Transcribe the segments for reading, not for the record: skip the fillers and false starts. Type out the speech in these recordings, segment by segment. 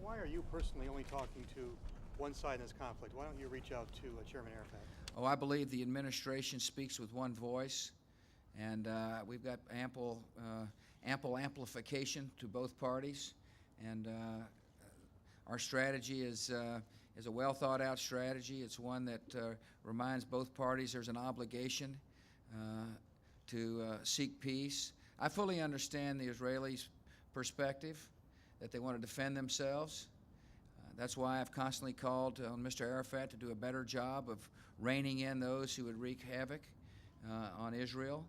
why are you personally only talking to one side in this conflict? Why don't you reach out to Chairman Arafat? Oh, I believe the administration speaks with one voice, and we've got ample amplification to both parties, and our strategy is a well thought out strategy. It's one that reminds both parties there's an obligation to seek peace. I fully understand the Israelis' perspective, that they want to defend themselves. That's why I've constantly called on Mr. Arafat to do a better job of reining in those who would wreak havoc on Israel.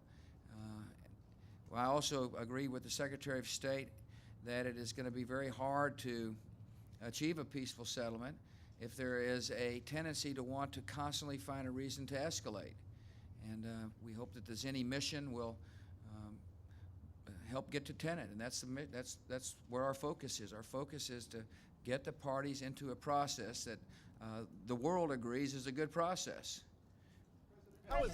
I also agree with the Secretary of State that it is going to be very hard to achieve a peaceful settlement if there is a tendency to want to constantly find a reason to escalate. And we hope that the Zinni mission will help get to tenet, and that's where our focus is. Our focus is to get the parties into a process that the world agrees is a good process. How is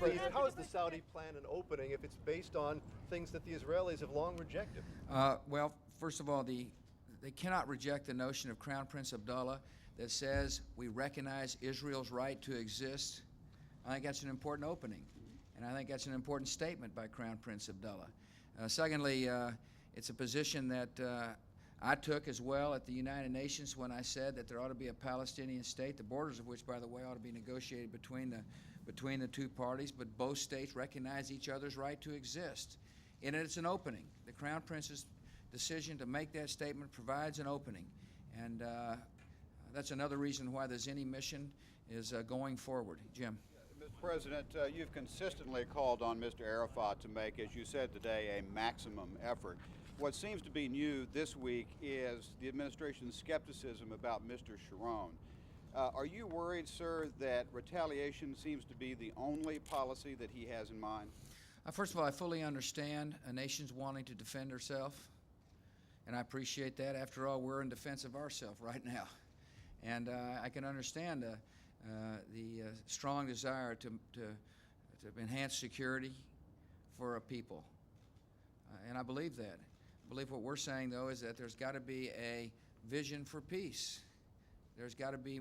the Saudi plan an opening if it's based on things that the Israelis have long rejected? Well, first of all, they cannot reject the notion of Crown Prince Abdullah that says we recognize Israel's right to exist. I think that's an important opening, and I think that's an important statement by Crown Prince Abdullah. Secondly, it's a position that I took as well at the United Nations when I said that there ought to be a Palestinian state, the borders of which, by the way, ought to be negotiated between the two parties, but both states recognize each other's right to exist. And it's an opening. The Crown Prince's decision to make that statement provides an opening, and that's another reason why the Zinni mission is going forward. Jim. Mr. President, you've consistently called on Mr. Arafat to make, as you said today, a maximum effort. What seems to be new this week is the administration's skepticism about Mr. Sharon. Are you worried, sir, that retaliation seems to be the only policy that he has in mind? First of all, I fully understand a nation's wanting to defend herself, and I appreciate that. After all, we're in defense of ourselves right now. And I can understand the strong desire to enhance security for a people. And I believe that. I believe what we're saying, though, is that there's got to be a vision for peace. There's got to be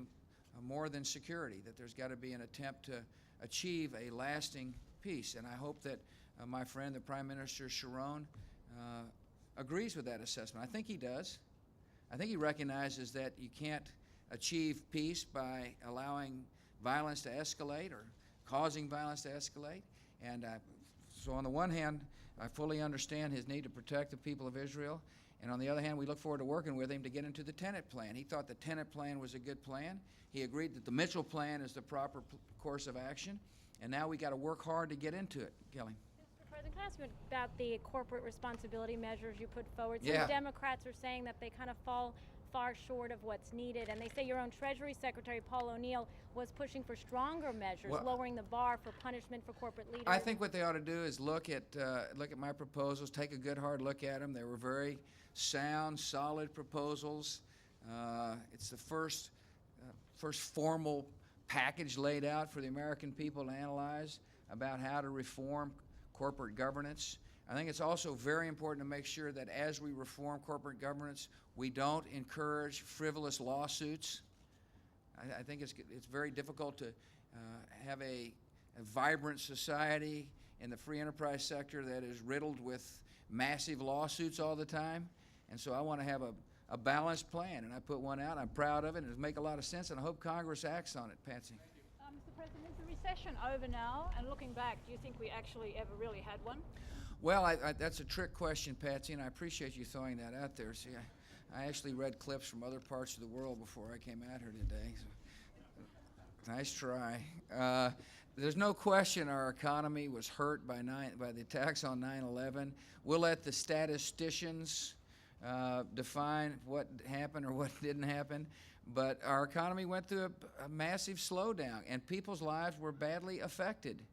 more than security, that there's got to be an attempt to achieve a lasting peace. And I hope that my friend, the Prime Minister Sharon, agrees with that assessment. I think he does. I think he recognizes that you can't achieve peace by allowing violence to escalate or causing violence to escalate. And so on the one hand, I fully understand his need to protect the people of Israel. And on the other hand, we look forward to working with him to get into the Tenet plan. He thought the Tenet plan was a good plan. He agreed that the Mitchell plan is the proper course of action. And now we got to work hard to get into it. Kelly. Mr. President, can I ask you about the corporate responsibility measures you put forward? Some Yeah. Democrats are saying that they kind of fall far short of what's needed, and they say your own Treasury Secretary Paul O'Neill was pushing for stronger measures, lowering the bar for punishment for corporate leaders. I think what they ought to do is look at my proposals, take a good hard look at them. They were very sound, solid proposals. It's the first formal package laid out for the American people to analyze about how to reform corporate governance. I think it's also very important to make sure that as we reform corporate governance, we don't encourage frivolous lawsuits. I think it's very difficult to have a vibrant society in the free enterprise sector that is riddled with massive lawsuits all the time. And so I want to have a balanced plan, and I put one out. I'm proud of it, and it'll make a lot of sense, and I hope Congress acts on it. Patsy. Mr. President, is the recession over now? And looking back, do you think we actually ever really had one? Well, that's a trick question, Patsy, and I appreciate you throwing that out there. See, I actually read clips from other parts of the world before I came out here today. So, nice try. There's no question our economy was hurt by the attacks on 9/11. We'll let the statisticians define what happened or what didn't happen, but our economy went through a massive slowdown, and people's lives were badly affected,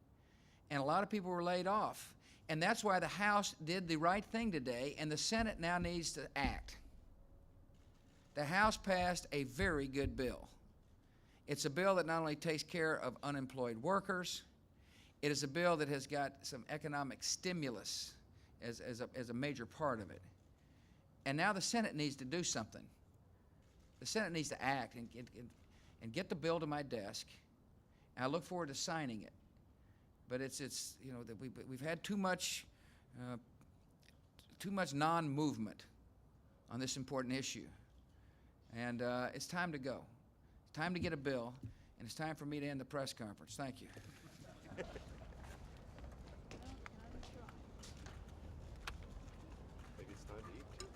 and a lot of people were laid off. And that's why the House did the right thing today, and the Senate now needs to act. The House passed a very good bill. It's a bill that not only takes care of unemployed workers, it is a bill that has got some economic stimulus as a major part of it. And now the Senate needs to do something. the Senate needs to act and get the bill to my desk. And I look forward to signing it. But it's you know, that we've had too much non-movement on this important issue, and it's time to go. It's time to get a bill, and it's time for me to end the press conference. Thank you. Maybe it's time to eat too.